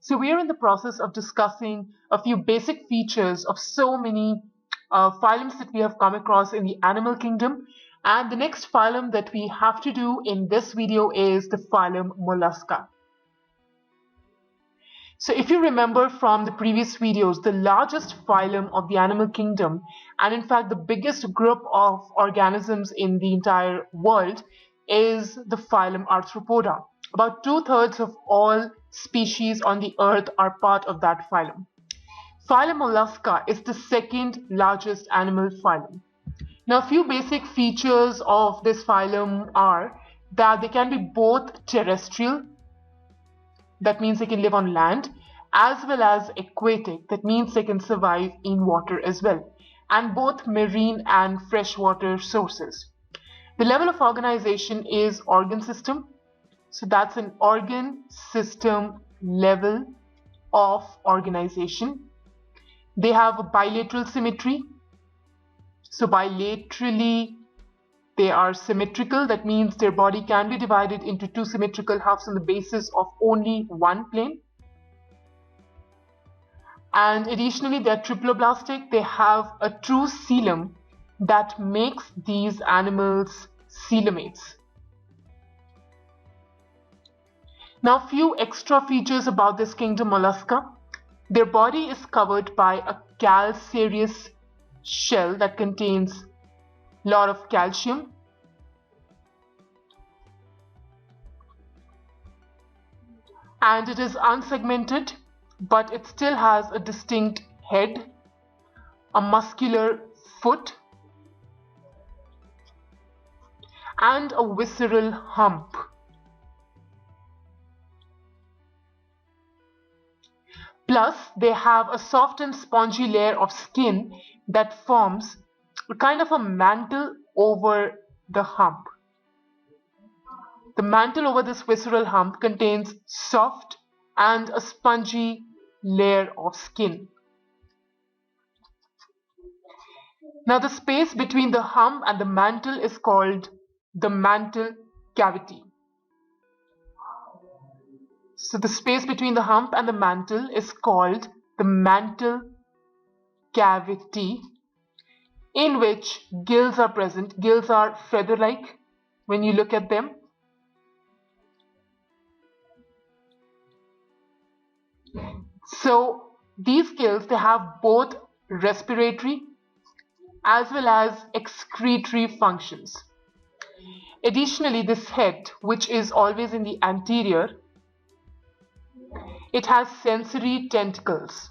So we are in the process of discussing a few basic features of so many phylums that we have come across in the animal kingdom. And the next phylum that we have to do in this video is the phylum Mollusca. So if you remember from the previous videos, the largest phylum of the animal kingdom, and in fact the biggest group of organisms in the entire world, is the phylum Arthropoda. About 2/3 of all species on the earth are part of that phylum. Phylum Mollusca is the second largest animal phylum. Now, a few basic features of this phylum are that they can be both terrestrial, that means they can live on land, as well as aquatic, that means they can survive in water as well, and both marine and freshwater sources. The level of organization is organ system. So that's an organ system level of organization. They have a bilateral symmetry. So bilaterally they are symmetrical. That means their body can be divided into two symmetrical halves on the basis of only one plane. And additionally, they are triploblastic. They have a true coelom that makes these animals coelomates. Now, a few extra features about this kingdom Mollusca. Their body is covered by a calcareous shell that contains a lot of calcium. And it is unsegmented, but it still has a distinct head, a muscular foot, and a visceral hump. Plus, they have a soft and spongy layer of skin that forms a kind of a mantle over the hump. The mantle over this visceral hump contains soft and a spongy layer of skin. Now, the space between the hump and the mantle is called the mantle cavity. So the space between the hump and the mantle is called the mantle cavity, in which gills are present. Gills are feather-like when you look at them. So these gills, they have both respiratory as well as excretory functions. Additionally, this head, which is always in the anterior, it has sensory tentacles.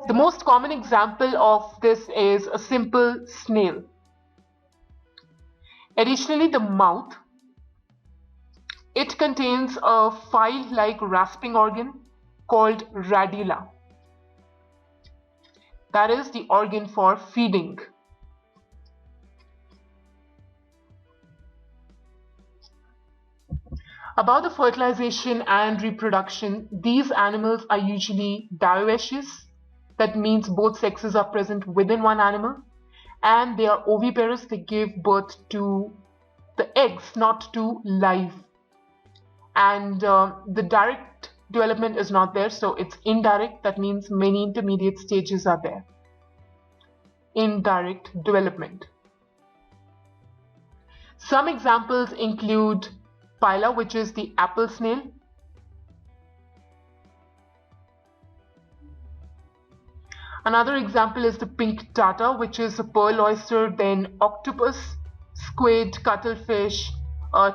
The most common example of this is a simple snail. Additionally, the mouth, it contains a file-like rasping organ called radula. That is the organ for feeding. About the fertilization and reproduction, these animals are usually dioecious. That means both sexes are present within one animal, and they are oviparous. They give birth to the eggs, not to live. And the direct development is not there, so it's indirect. That means many intermediate stages are there. Indirect development. Some examples include Phyla, which is the apple snail. Another example is the pink tata, which is a pearl oyster, then octopus, squid, cuttlefish,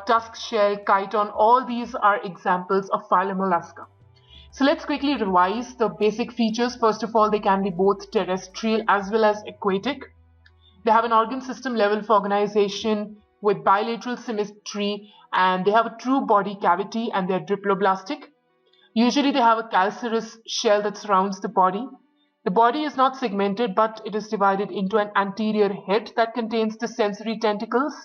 tusk shell, chiton. All these are examples of phylum Mollusca. So let's quickly revise the basic features. First of all, they can be both terrestrial as well as aquatic. They have an organ system level of organization with bilateral symmetry, and they have a true body cavity, and they're diploblastic. Usually they have a calcareous shell that surrounds the body. The body is not segmented, but it is divided into an anterior head that contains the sensory tentacles.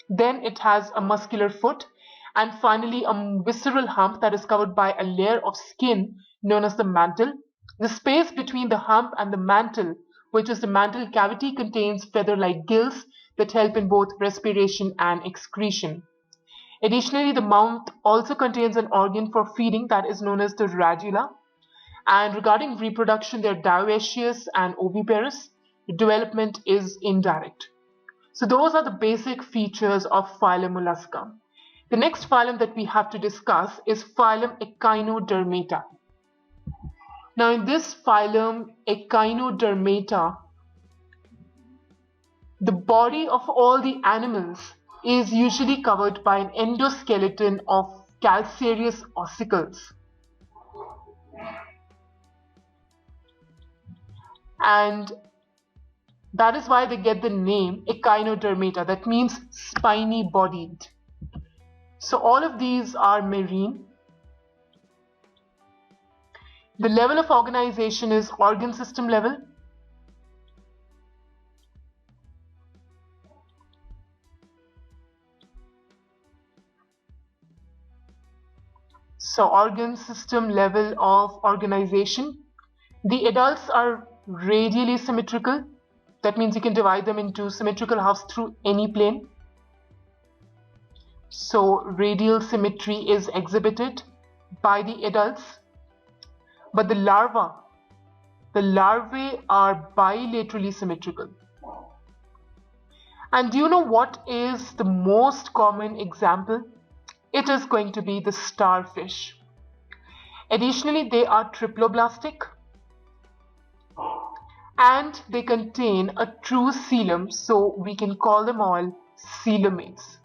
Then it has a muscular foot, and finally a visceral hump that is covered by a layer of skin known as the mantle. The space between the hump and the mantle, which is the mantle cavity, contains feather-like gills that help in both respiration and excretion. Additionally, the mouth also contains an organ for feeding that is known as the radula. And regarding reproduction, they're dioecious and oviparous. The development is indirect. So those are the basic features of phylum Mollusca. The next phylum that we have to discuss is phylum Echinodermata. Now in this phylum Echinodermata, the body of all the animals is usually covered by an endoskeleton of calcareous ossicles. And that is why they get the name Echinodermata, that means spiny bodied. So all of these are marine. The level of organization is organ system level. So organ system level of organization. The adults are radially symmetrical. That means you can divide them into symmetrical halves through any plane. So radial symmetry is exhibited by the adults. But the larvae are bilaterally symmetrical. And do you know what is the most common example? It is going to be the starfish. Additionally, they are triploblastic and they contain a true coelom, so we can call them all coelomates.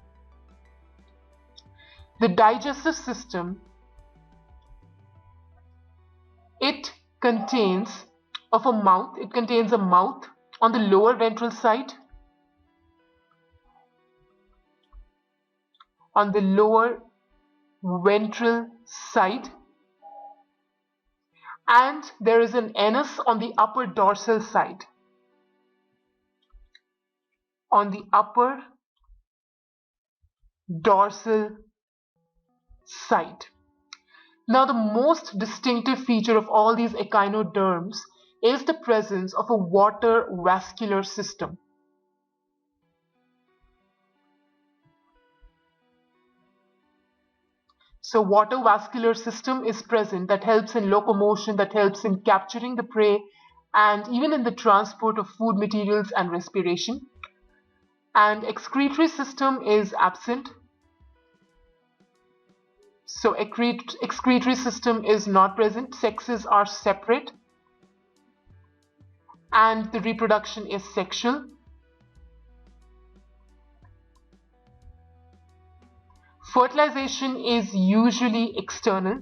The digestive system, it contains a mouth on the lower ventral side, and there is an anus on the upper dorsal side. Now the most distinctive feature of all these echinoderms is the presence of a water vascular system. So water vascular system is present that helps in locomotion, that helps in capturing the prey, and even in the transport of food materials and respiration. And excretory system is absent. So excretory system is not present. Sexes are separate. And the reproduction is sexual. Fertilization is usually external.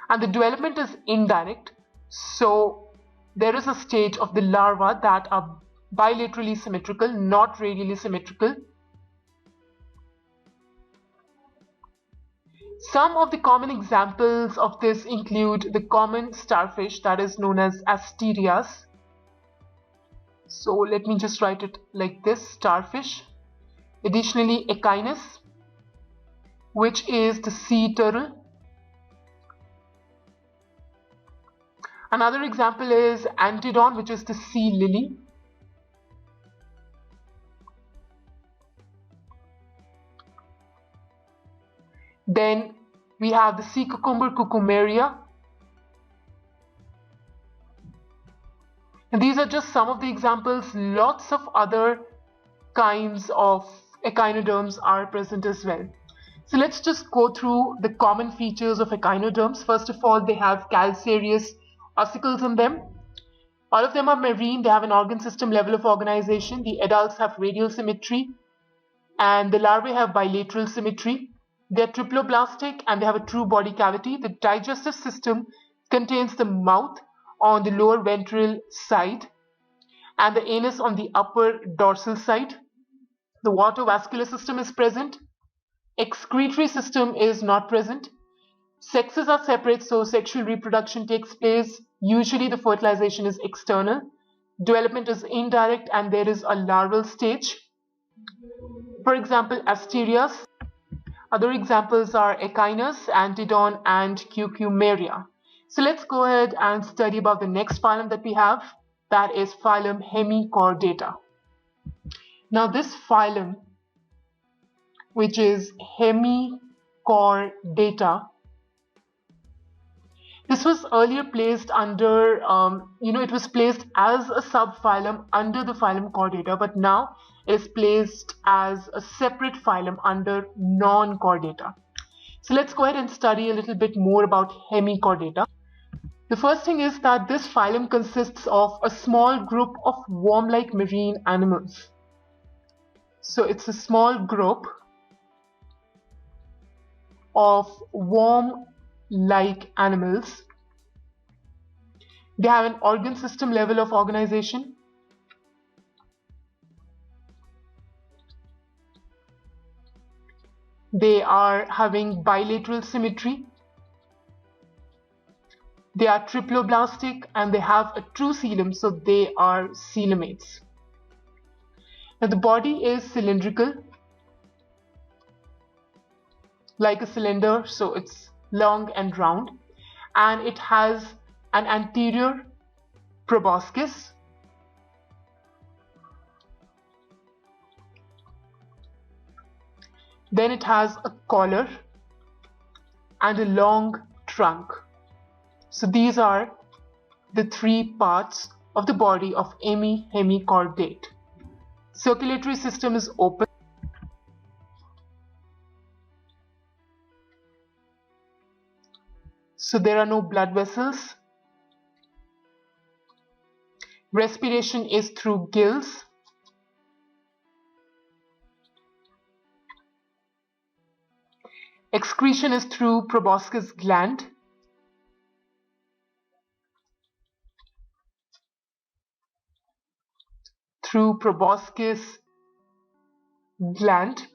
And the development is indirect. So there is a stage of the larvae that are bilaterally symmetrical, not radially symmetrical. Some of the common examples of this include the common starfish that is known as Asterias. So let me just write it like this, starfish. Additionally, Echinus, which is the sea turtle. Another example is Antedon, which is the sea lily. Then we have the sea cucumber, Cucumeria. And these are just some of the examples. Lots of other kinds of echinoderms are present as well. So let's just go through the common features of echinoderms. First of all, they have calcareous ossicles on them. All of them are marine. They have an organ system level of organization. The adults have radial symmetry and the larvae have bilateral symmetry. They're triploblastic and they have a true body cavity. The digestive system contains the mouth on the lower ventral side and the anus on the upper dorsal side. The water vascular system is present. Excretory system is not present. Sexes are separate, so sexual reproduction takes place. Usually the fertilization is external. Development is indirect and there is a larval stage. For example, Asterias. Other examples are Echinus, Antedon, and Cucumeria. So let's go ahead and study about the next phylum that we have, that is phylum Hemichordata. Now this phylum, which is Hemichordata, this was earlier placed under, it was placed as a subphylum under the phylum Chordata, but now it is placed as a separate phylum under non-Chordata. So let's go ahead and study a little bit more about Hemichordata. The first thing is that this phylum consists of a small group of worm-like marine animals. So it's a small group of worm-like animals. They have an organ system level of organization. They are having bilateral symmetry. They are triploblastic and they have a true coelom, so they are coelomates. Now the body is cylindrical, like a cylinder, so it's long and round, and it has an anterior proboscis, then it has a collar and a long trunk. So these are the three parts of the body of Hemichordate. Circulatory system is open. So there are no blood vessels. Respiration is through gills. Excretion is through proboscis gland. Through proboscis gland.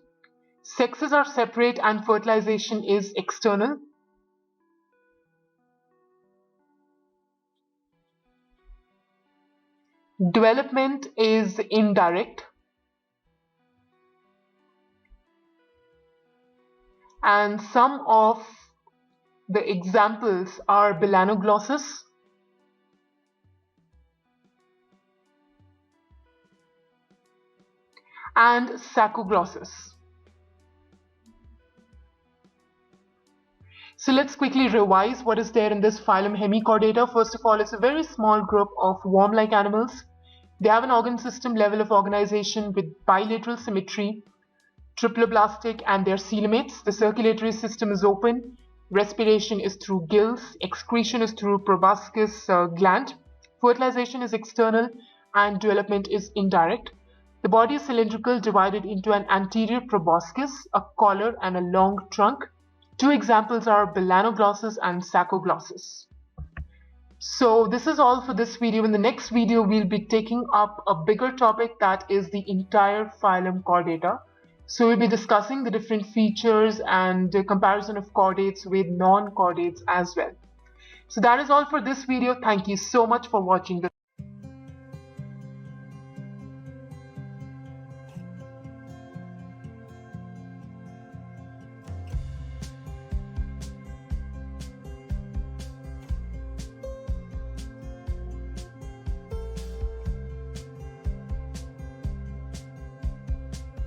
Sexes are separate and fertilization is external. Development is indirect. And some of the examples are Belanoglossus, and Saccoglossus. So let's quickly revise what is there in this phylum Hemichordata. First of all, it's a very small group of worm-like animals. They have an organ system level of organization with bilateral symmetry, triploblastic, and they're coelomates. The circulatory system is open. Respiration is through gills. Excretion is through proboscis gland. Fertilization is external and development is indirect. The body is cylindrical, divided into an anterior proboscis, a collar, and a long trunk. Two examples are Belanoglossus and Saccoglossus. So this is all for this video. In the next video, we'll be taking up a bigger topic, that is the entire phylum Chordata. So we'll be discussing the different features and the comparison of chordates with non-chordates as well. So that is all for this video. Thank you so much for watching this.